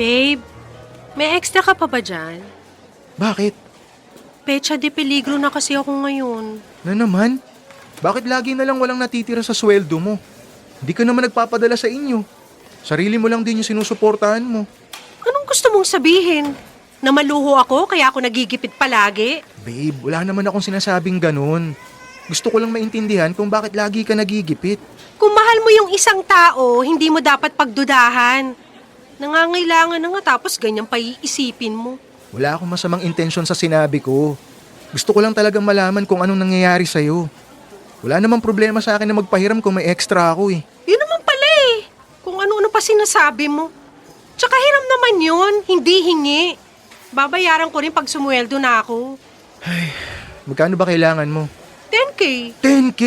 Babe, may extra ka pa ba dyan? Bakit? Pecha de peligro na kasi ako ngayon. Na naman? Bakit lagi na lang walang natitira sa sweldo mo? Hindi ka naman nagpapadala sa inyo. Sarili mo lang din yung sinusuportahan mo. Anong gusto mong sabihin? Na maluho ako kaya ako nagigipit palagi? Babe, wala naman akong sinasabing ganun. Gusto ko lang maintindihan kung bakit lagi ka nagigipit. Kung mahal mo yung isang tao, hindi mo dapat pagdudahan. Nangangailangan na nga tapos ganyan pa iisipin mo. Wala akong masamang intensyon sa sinabi ko. Gusto ko lang talagang malaman kung anong nangyayari sa'yo. Wala namang problema sa akin na magpahiram kung may extra ako eh. Yun naman pala eh. Kung ano-ano pa sinasabi mo. Tsaka hiram naman yun, hindi hingi. Babayaran ko rin pag sumweldo na ako. Magkano ba kailangan mo? 10K. 10K?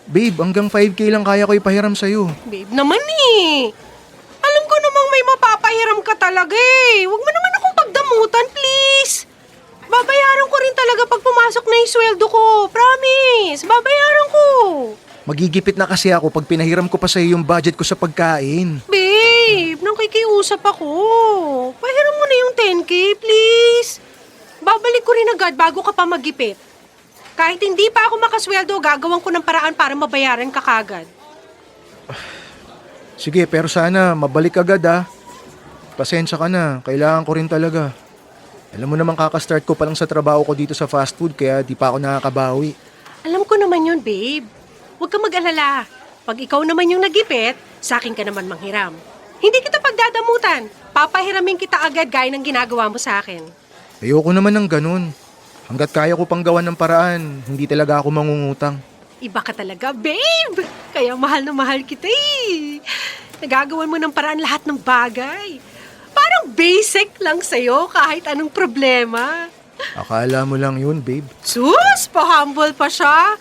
Babe, hanggang 5K lang kaya ko ipahiram sa'yo. Babe naman eh. Alam ko namang may mapapahiram ka talaga eh. Huwag mo naman akong pagdamutan, please. Babayaran ko rin talaga pag pumasok na yung sweldo ko. Promise, babayaran ko. Magigipit na kasi ako pag pinahiram ko pa sa'yo yung budget ko sa pagkain. Babe, nakikiusap ako. Pahiram mo na yung 10K, please. Babalik ko rin agad bago ka pa magipit. Kahit hindi pa ako makasweldo, gagawin ko ng paraan para mabayaran ka kagad. Sige, pero sana mabalik agad ah. Pasensya ka na, kailangan ko rin talaga. Alam mo naman kakastart ko pa lang sa trabaho ko dito sa fast food kaya di pa ako nakakabawi. Alam ko naman yun, babe. Huwag kang mag-alala. Pag ikaw naman yung nagipit, sa akin ka naman manghiram. Hindi kita pagdadamutan. Papahiramin kita agad gaya ng ginagawa mo sa akin. Ayoko naman ng ganun. Hanggat kaya ko pang gawan ng paraan, hindi talaga ako mangungutang. Iba ka talaga, babe. Kaya mahal na mahal kita eh. Nagagawan mo ng paraan lahat ng bagay. Parang basic lang sa'yo kahit anong problema. Akala mo lang yun, babe. Sus, pa-humble pa siya.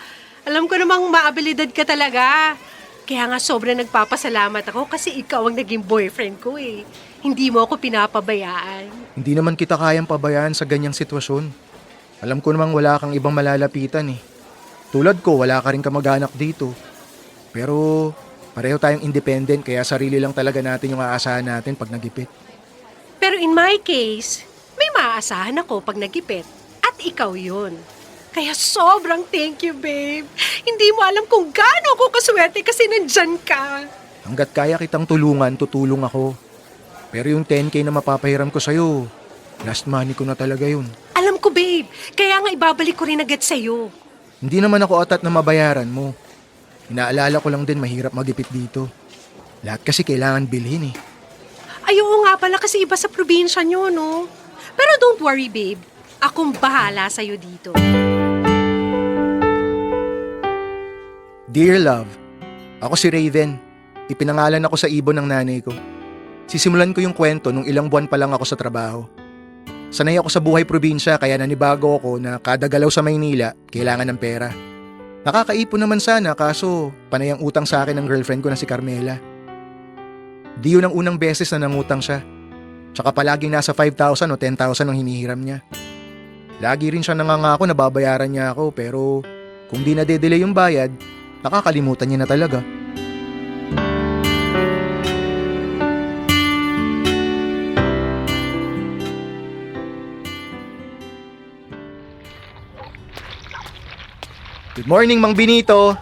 Alam ko namang maabilidad ka talaga. Kaya nga sobrang nagpapasalamat ako kasi ikaw ang naging boyfriend ko eh. Hindi mo ako pinapabayaan. Hindi naman kita kayang pabayaan sa ganyang sitwasyon. Alam ko namang wala kang ibang malalapitan eh. Tulad ko, wala ka rin kamag-anak dito. Pero pareho tayong independent kaya sarili lang talaga natin yung aasahan natin pag nagipit. Pero in my case, may maaasahan ako pag nagipit. At ikaw yun. Kaya sobrang thank you, babe. Hindi mo alam kung gaano ako kaswerte kasi nandyan ka. Hanggat kaya kitang tulungan, tutulong ako. Pero yung 10K na mapapahiram ko sa'yo, last money ko na talaga yun. Alam ko, babe. Kaya nga ibabalik ko rin agad sa'yo. Hindi naman ako atat na mabayaran mo. Inaalala ko lang din mahirap magipit dito. Lahat kasi kailangan bilhin eh. Ay, oo nga pala kasi iba sa probinsya nyo, no? Pero don't worry, babe. Akong bahala sa'yo dito. Dear Love, ako si Raven. Ipinangalan ako sa ibon ng nanay ko. Sisimulan ko yung kwento nung ilang buwan pa lang ako sa trabaho. Sanay ako sa buhay probinsya kaya nanibago ako na kada galaw sa Maynila, kailangan ng pera. Nakakaipon naman sana kaso panay ang utang sa akin ng girlfriend ko na si Carmela. Di yun ang unang beses na nangutang siya. Tsaka palaging nasa 5,000 o 10,000 ang hinihiram niya. Lagi rin siya nangangako na babayaran niya ako pero kung di na-delay yung bayad, nakakalimutan niya na talaga. Good morning, Mang Benito.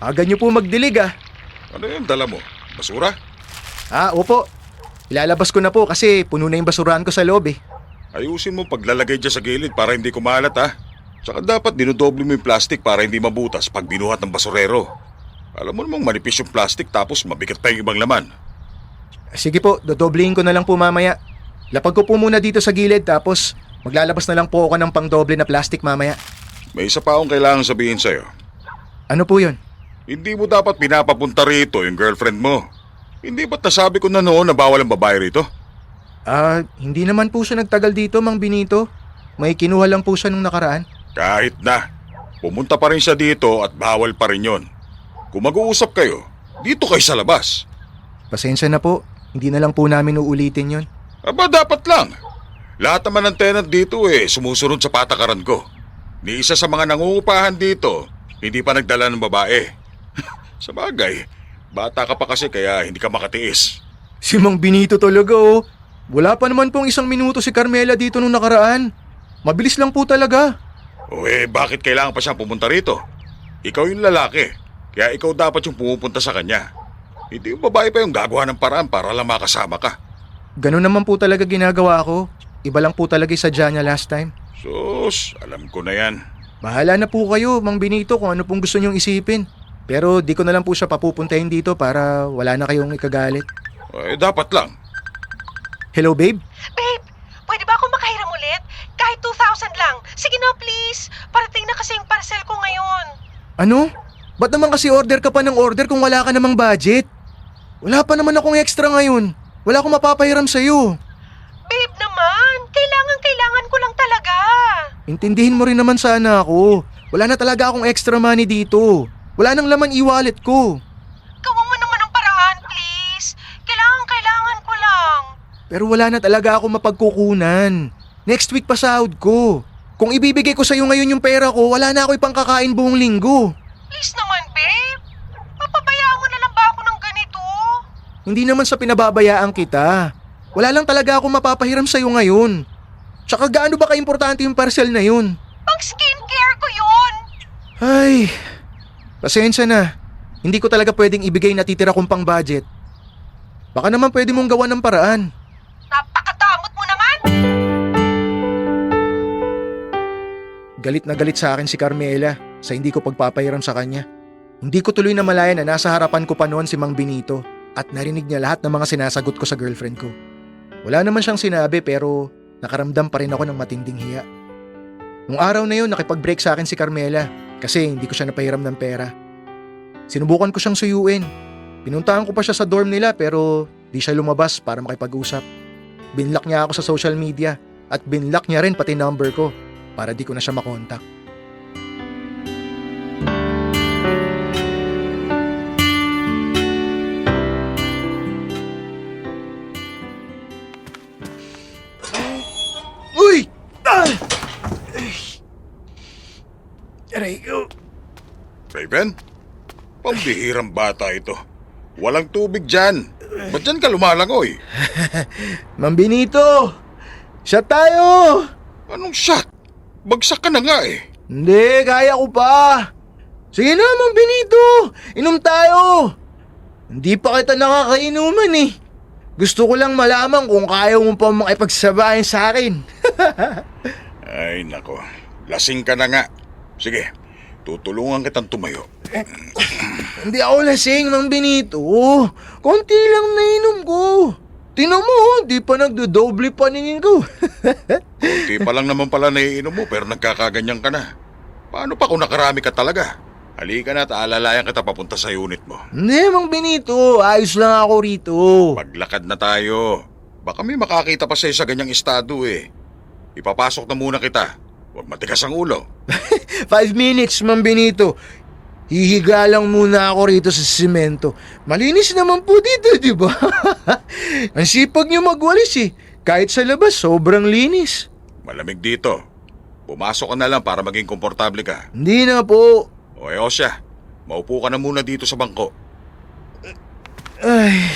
Aga niyo po magdilig ah. Ano yung dala mo? Basura? Opo. Ilalabas ko na po kasi puno na yung basurahan ko sa loob eh. Ayusin mo paglalagay dyan sa gilid para hindi kumalat ha. Tsaka dapat dinodoble mo yung plastic para hindi mabutas pag binuhat ng basurero. Alam mo namang manipis yung plastic tapos mabigat pa yung ibang laman. Sige po, dodoblihin ko na lang po mamaya. Lapag ko po muna dito sa gilid tapos maglalabas na lang po ako ng pangdoble na plastic mamaya. May isa pa akong kailangan sabihin sa'yo. Ano po yun? Hindi mo dapat pinapapunta rito yung girlfriend mo. Hindi ba't nasabi ko na noon na bawal ang babae rito? Hindi naman po siya nagtagal dito, Mang Benito. May kinuha lang po siya nung nakaraan. Kahit na. Pumunta pa rin siya dito at bawal pa rin yon. Kung mag-uusap kayo, dito kayo sa labas. Pasensya na po. Hindi na lang po namin uulitin yon. Aba, dapat lang. Lahat naman ng tenant dito sumusunod sa patakaran ko. Ni isa sa mga nangungupahan dito, hindi pa nagdala ng babae. Sa bagay, bata ka pa kasi kaya hindi ka makatiis. Si Mang Benito talaga oh. Wala pa naman pong 1 minuto si Carmela dito nung nakaraan. Mabilis lang po talaga. O bakit kailangan pa siyang pumunta rito? Ikaw yung lalaki, kaya ikaw dapat yung pumupunta sa kanya. Hindi yung babae pa yung gagawa ng paraan para lang makasama ka. Ganun naman po talaga ginagawa ko. Iba lang po talaga yung sadya niya last time. Sus, alam ko na yan. Bahala na po kayo, Mang Benito, kung ano pong gusto niyong isipin. Pero di ko na lang po siya papupuntahin dito para wala na kayong ikagalit. Dapat lang. Hello, babe? Babe, pwede ba ako makahiram ulit? Kahit 2,000 lang. Sige na, please. Parating na kasi yung parcel ko ngayon. Ano? Ba't naman kasi order ka pa ng order kung wala ka namang budget? Wala pa naman akong extra ngayon. Wala akong mapapahiram sa'yo. Babe naman, kailangan ko lang talaga. Intindihin mo rin naman sana ako. Wala na talaga akong extra money dito. Wala nang laman e-wallet ko. Gawa mo naman ang paraan, please. Kailangan ko lang. Pero wala na talaga ako mapagkukunan. Next week pa sahod ko. Kung ibibigay ko sa'yo ngayon yung pera ko, wala na ako ipangkakain buong linggo. Please naman, babe. Papabayaan mo na lang ba ako ng ganito? Hindi naman sa pinababayaan kita. Wala lang talaga ako mapapahiram sa'yo ngayon. Tsaka gaano ba kaimportante yung parcel na yun? Pang skincare ko yun. Ay, pasensya na. Hindi ko talaga pwedeng ibigay na titira kong pang budget. Baka naman pwede mong gawa ng paraan. Napakadamot mo naman. Galit na galit sa akin si Carmela sa hindi ko pagpapahiram sa kanya. Hindi ko tuloy na malaya na nasa harapan ko pa noon si Mang Benito at narinig niya lahat ng mga sinasagot ko sa girlfriend ko. Wala naman siyang sinabi pero nakaramdam pa rin ako ng matinding hiya. Nung araw na yun nakipag-break sa akin si Carmela kasi hindi ko siya napahiram ng pera. Sinubukan ko siyang suyuin. Pinuntahan ko pa siya sa dorm nila pero di siya lumabas para makipag-usap. Binlock niya ako sa social media at binlock niya rin pati number ko para di ko na siya makontak. Uy! Aray ko. Raven, pambihirang bata ito. Walang tubig dyan. Ba't dyan ka lumalangoy? Mang Benito! Shot tayo! Anong shot? Bagsak ka na nga eh. Hindi, kaya ko pa. Sige na, Mang Benito. Inom tayo. Hindi pa kita nakakainuman eh. Gusto ko lang malaman kung kaya mo pa makipagsabayan sa akin. Ay nako, lasing ka na nga. Sige, tutulungan kitang tumayo. Hindi ako lasing, Mang Benito. Konti lang nainom ko. Tinan mo, di pa nagdodoble paningin ko. Kunti pa lang naman pala naiinom mo pero nagkakaganyan ka na. Paano pa kung nakarami ka talaga? Halika na at aalalayan kita papunta sa unit mo. Hindi, Mang Benito. Ayos lang ako rito. Maglakad na tayo. Baka may makakita pa sa'yo sa ganyang estado eh. Ipapasok na muna kita. Huwag matigas ang ulo. 5 minutes, Mang Benito. Hihiga lang muna ako rito sa simento. Malinis naman po dito, di ba? Ang sipag niyo magwalis eh. Kahit sa labas, sobrang linis. Malamig dito. Pumasok ka na lang para maging komportable ka. Hindi na po. O Osya, maupo ka na muna dito sa bangko. Ay,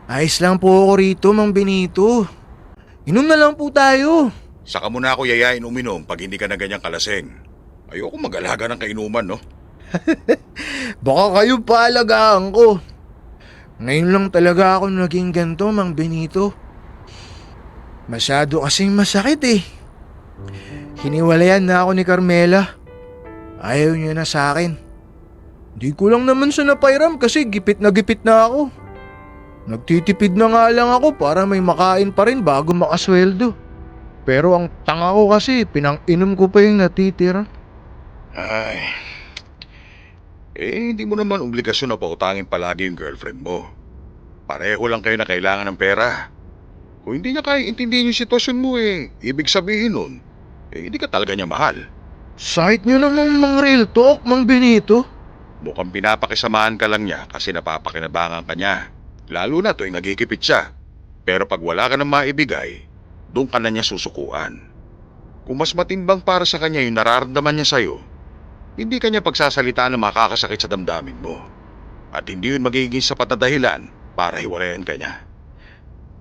ayos lang po ako rito, Mang Benito. Inom na lang po tayo. Saka mo na ako yayain uminom pag hindi ka na ganyang kalaseng. Ayoko mag-alaga ng kainuman, no? Baka kayo paalagaan ko. Ngayon lang talaga ako naging ganito, Mang Benito. Masyado kasing masakit eh. Hiniwalayan na ako ni Carmela. Ayaw niya na sa akin. Di ko lang naman siya napairam kasi gipit na ako. Nagtitipid na nga lang ako para may makain pa rin bago makasweldo. Pero ang tanga ko kasi pinang-inom ko pa yung natitira. Ay, hindi mo naman obligasyon na pautangin palagi yung girlfriend mo. Pareho lang kayo na kailangan ng pera. Kung hindi niya kaya intindihin yung sitwasyon mo ibig sabihin nun, hindi ka talaga niya mahal. Sakit niyo naman mang real talk, Mang Benito. Mukhang pinapakisamahan ka lang niya kasi napapakinabangan ka niya. Lalo na tuwing nagigipit siya. Pero pag wala ka nang maibigay, doon ka na niya susukuan. Kung mas matimbang para sa kanya yung nararamdaman niya sa'yo, hindi kanya pagsasalita na makakasakit sa damdamin mo. At hindi yun magiging sapat na dahilan para hiwalayan ka niya.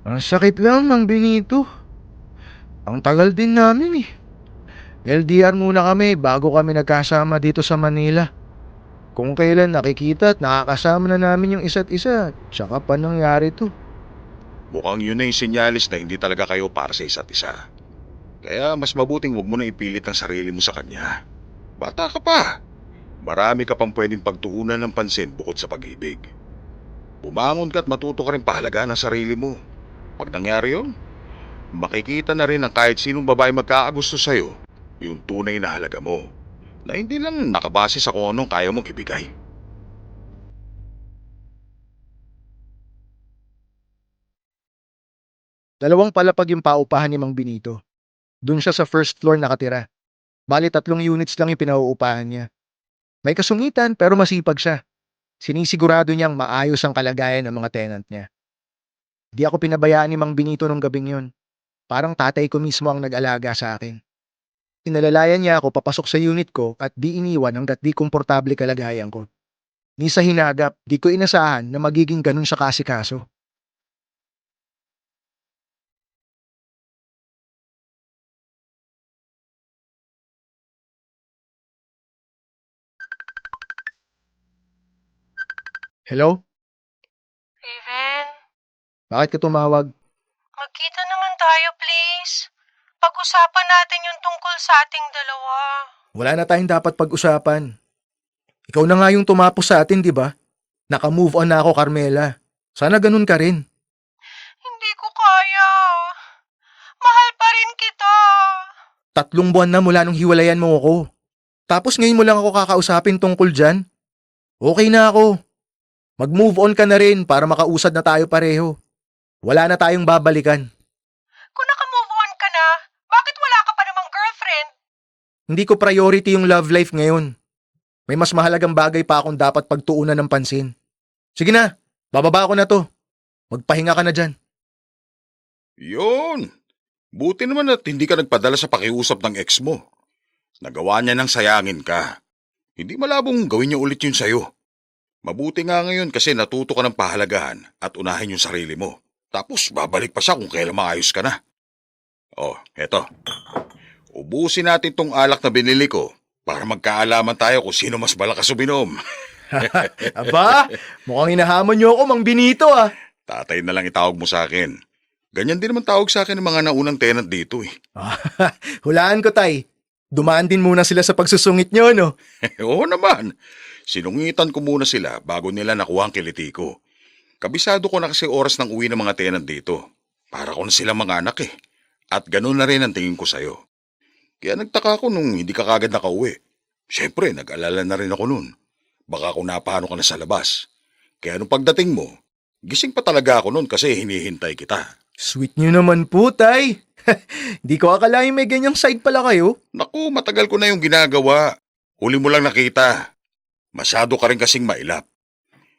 Ang sakit lang, Mang Benito. Ang tagal din namin eh. LDR muna kami bago kami nagkasama dito sa Manila. Kung kailan nakikita at nakakasama na namin yung isa't isa, tsaka pa nangyari to. Mukhang yun na yung sinyalis na hindi talaga kayo para sa isa't isa. Kaya mas mabuting huwag mo na ipilit ang sarili mo sa kanya. Bata ka pa. Marami ka pang pwedeng pagtuunan ng pansin bukod sa pag-ibig. Bumangon ka at matuto ka rin pahalagaan ang sarili mo. Pag nangyari yun, makikita na rin ng kahit sinong babae magkakagusto sa'yo yung tunay na halaga mo, na hindi lang nakabase sa kung anong kaya mong ibigay. Dalawang palapag yung paupahan ni Mang Benito. Doon siya sa first floor nakatira. Bali 3 units lang yung pinauupahan niya. May kasungitan pero masipag siya. Sinisigurado niyang maayos ang kalagayan ng mga tenant niya. Di ako pinabayaan ni Mang Benito nung gabing yun. Parang tatay ko mismo ang nag-alaga sa akin. Inalalayan niya ako papasok sa unit ko at di iniwan hanggat di komportable kalagayan ko. Ni sa hinagap, di ko inasahan na magiging ganun siya kasikaso. Hello? Raven, Bakit ka tumawag? magkita naman tayo please. Pag-usapan natin yung tungkol sa ating dalawa. Wala na tayong dapat pag-usapan. Ikaw na nga yung tumapos sa atin, di ba? Naka-move on na ako, Carmela. Sana ganun ka rin. Hindi ko kaya. Mahal pa rin kita. 3 buwan na mula nung hiwalayan mo ako. Tapos ngayon mo lang ako kakausapin tungkol dyan. Okay na ako. Mag-move on ka na rin para makausad na tayo pareho. Wala na tayong babalikan. Kung naka-move on ka na, bakit wala ka pa namang girlfriend? Hindi ko priority yung love life ngayon. May mas mahalagang bagay pa akong dapat pagtuunan ng pansin. Sige na, bababa ako na to. Magpahinga ka na dyan. Yun! Buti naman at hindi ka nagpadala sa pakiusap ng ex mo. Nagawa niya nang sayangin ka. Hindi malabong gawin niya ulit yun sa'yo. Mabuti nga ngayon kasi natuto ka ng pahalagahan at unahin yung sarili mo. Tapos babalik pa siya kung kailan maayos ka na. Oh, eto. Ubusin natin tong alak na binili ko para magkaalaman tayo kung sino mas malakas uminom. Aba, mukhang hinahamon niyo ako, Mang Benito ah. Tatay na lang itawag mo sa akin. Ganyan din naman tawag sa akin ng mga naunang tenant dito eh. Hulaan ko, tay. Dumaan din muna sila sa pagsusungit niyo, no? Oo naman. Sinungitan ko muna sila bago nila nakuha ang kiliti ko. Kabisado ko na kasi oras ng uwi ng mga tenant dito. Para ko na silang mga anak eh. At ganun na rin ang tingin ko sa'yo. Kaya nagtaka ako nung hindi ka kagad nakauwi. Siyempre, nag-alala na rin ako nun. Baka kung napano ka na sa labas. Kaya nung pagdating mo, gising pa talaga ako nun kasi hinihintay kita. Sweet niyo naman po, tay. Di ko akalain may ganyang side pala kayo. Naku, matagal ko na yung ginagawa. Huli mo lang nakita. Masyado ka rin kasing mailap.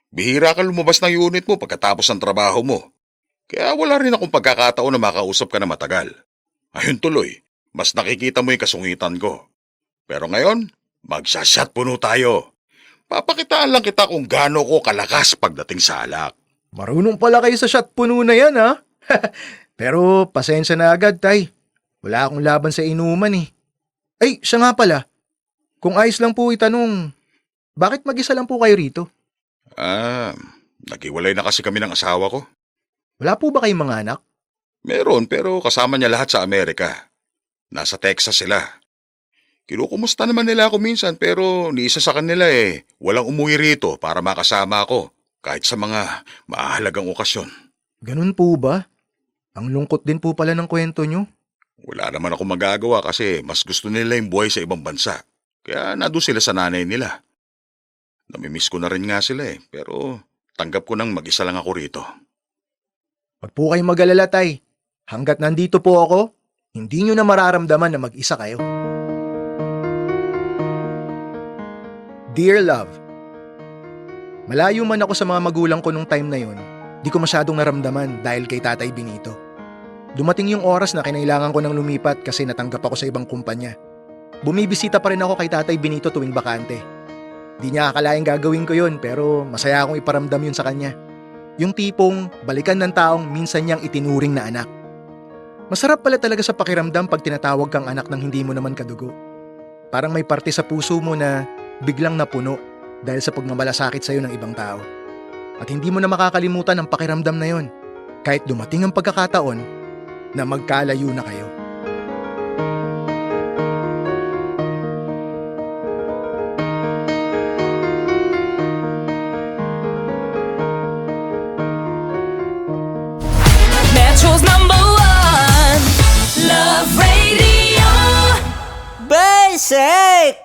Bihira ka lumabas ng unit mo pagkatapos ng trabaho mo. Kaya wala rin akong pagkakataon na makausap ka na matagal. Ayun tuloy, mas nakikita mo yung kasungitan ko. Pero ngayon, magsashot puno tayo. Papakitaan lang kita kung gaano ko kalakas pagdating sa alak. Marunong pala kayo sa shot puno na yan, ha? Pero pasensya na agad, tay. Wala akong laban sa inuman eh. Ay, siya nga pala. Kung ayos lang po itanong, bakit mag-isa lang po kayo rito? Naghiwalay na kasi kami ng asawa ko. Wala po ba kayong mga anak? Meron pero kasama niya lahat sa Amerika. Nasa Texas sila. Kinukumusta naman nila ako minsan pero ni isa sa kanila walang umuwi rito para makasama ako kahit sa mga mahalagang okasyon. Ganun po ba? Ang lungkot din po pala ng kwento nyo. Wala naman ako magagawa kasi mas gusto nila yung buhay sa ibang bansa. Kaya nandun sila sa nanay nila. Namimiss ko na rin nga sila pero tanggap ko nang mag-isa lang ako rito. Wag po kayong mag-alala, tay. Hanggat nandito po ako, hindi nyo na mararamdaman na mag-isa kayo. Dear Love, malayo man ako sa mga magulang ko nung time na yun, di ko masyadong naramdaman dahil kay Tatay Benito. Dumating yung oras na kinailangan ko nang lumipat kasi natanggap ako sa ibang kumpanya. Bumibisita pa rin ako kay Tatay Benito tuwing bakante. Di niya akalaing gagawin ko yun pero masaya akong iparamdam yun sa kanya. Yung tipong balikan ng taong minsan niyang itinuring na anak. Masarap pala talaga sa pakiramdam pag tinatawag kang anak ng hindi mo naman kadugo. Parang may parte sa puso mo na biglang napuno dahil sa pagmamalasakit sa'yo ng ibang tao. At hindi mo na makakalimutan ang pakiramdam na yon kahit dumating ang pagkakataon na magkalayo na kayo. Metro's #1 Love Radio. Basic!